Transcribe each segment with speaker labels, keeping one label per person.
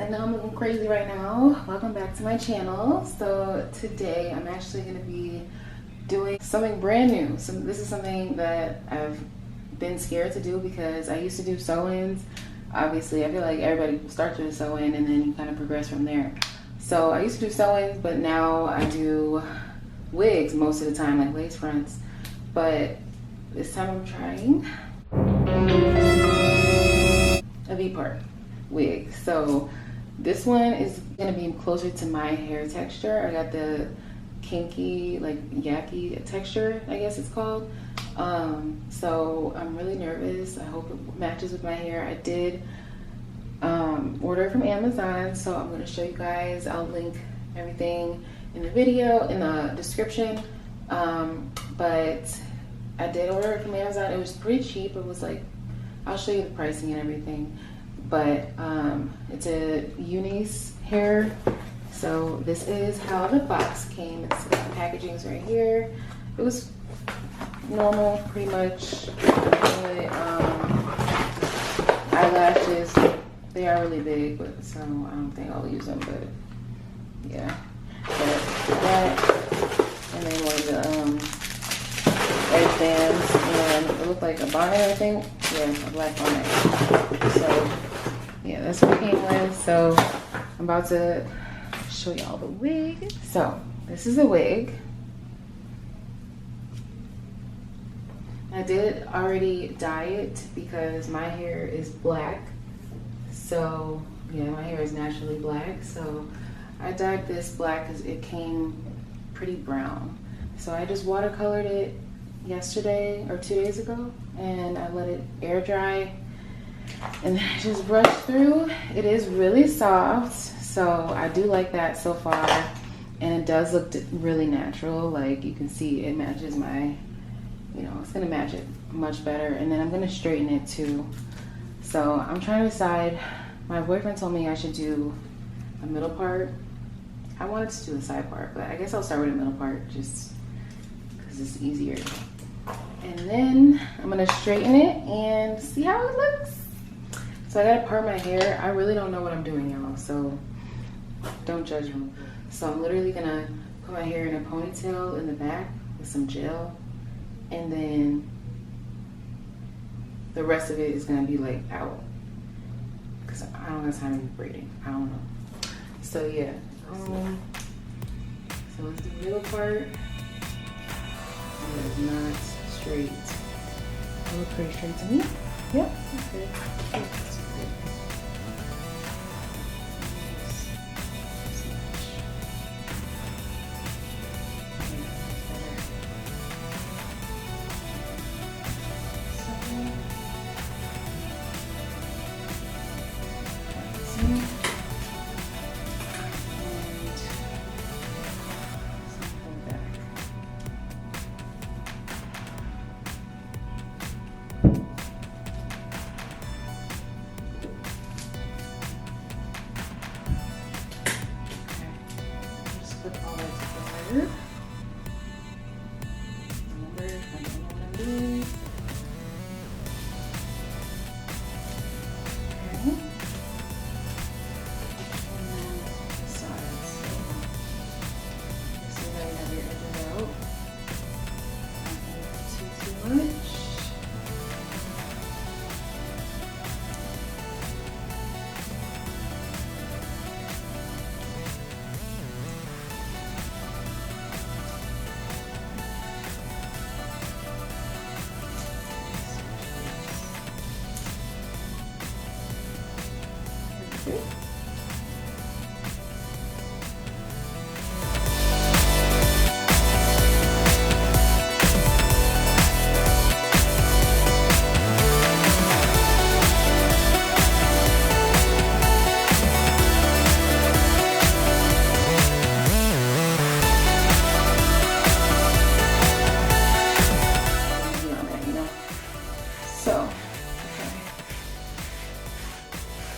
Speaker 1: I know I'm looking crazy right now. Welcome back to my channel. So today I'm actually going to be doing something brand new. So this is something that I've been scared to do because I used to do sew-ins. Obviously, I feel like everybody starts with a sew-in and then you kind of progress from there. So I used to do sew-ins, but now I do wigs most of the time, like lace fronts. But this time I'm trying a V-Part wig. So this one is gonna be closer to my hair texture. I got the Kinky, like yaki texture, I guess it's called. So I'm really nervous. I hope it matches with my hair. I did order it from Amazon, so I'm gonna show you guys. I'll link everything in the video, in the description. But I did order it from Amazon. It was pretty cheap. It was like, I'll show you the pricing and everything. But it's a Uni's hair. So this is how the box came. It's the packaging's right here. It was normal, pretty much. Eyelashes, they are really big, but so I don't think I'll use them. But yeah, but that, and then one of the edge bands, and it looked like a bonnet, I think. Yeah, a black bonnet. So yeah, that's what it came with. So I'm about to show y'all the wig. So this is a wig. I did already dye it because my hair is black. So yeah, my hair is naturally black. So I dyed this black because it came pretty brown. So I just watercolored it yesterday or 2 days ago, and I let it air dry. And then I just brushed through. It is really soft, so I do like that so far. And it does look really natural. Like you can see it matches my, you know, it's gonna match it much better. And then I'm gonna straighten it too. So I'm trying to decide. My boyfriend told me I should do a middle part. I wanted to do a side part, but I guess I'll start with a middle part just because it's easier. And then I'm gonna straighten it and see how it looks. So I gotta part my hair. I really don't know what I'm doing, y'all, so don't judge me. So I'm literally gonna put my hair in a ponytail in the back with some gel, and then the rest of it is gonna be like out, because I don't have time to be braiding. I don't know. So yeah, so let's do the middle part. It is not straight. It looks pretty straight to me. Yep, that's good.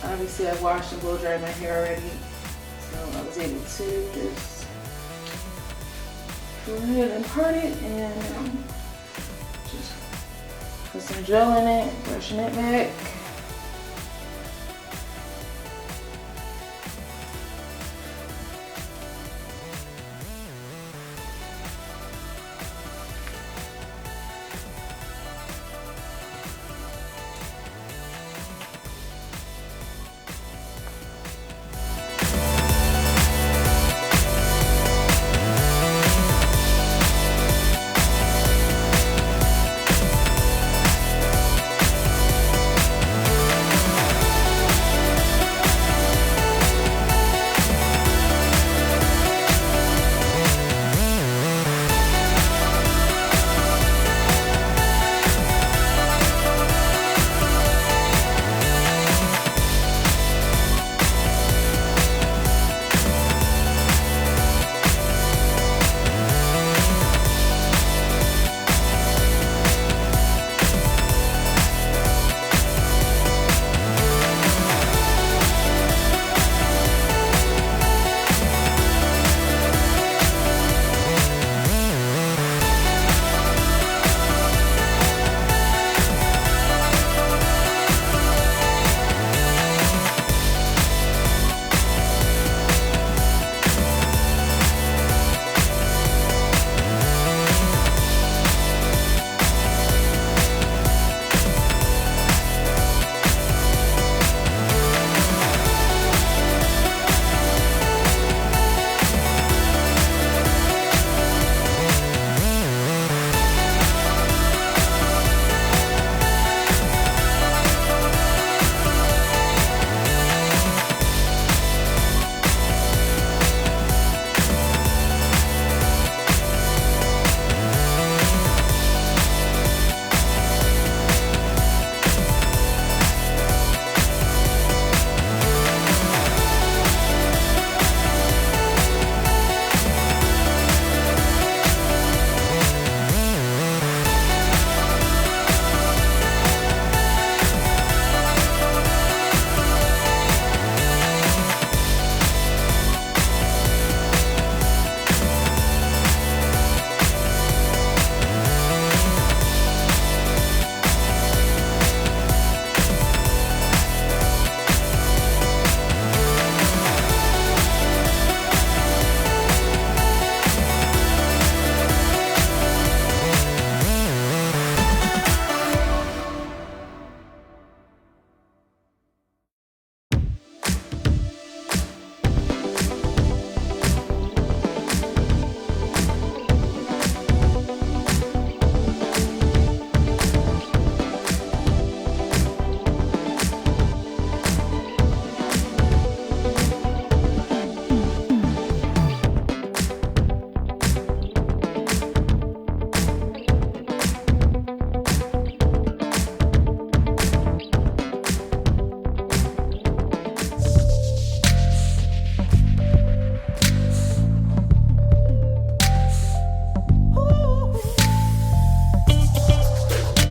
Speaker 1: Obviously, I washed and blow dried my hair already, so I was able to just go ahead and part it and just put some gel in it, brushing it back.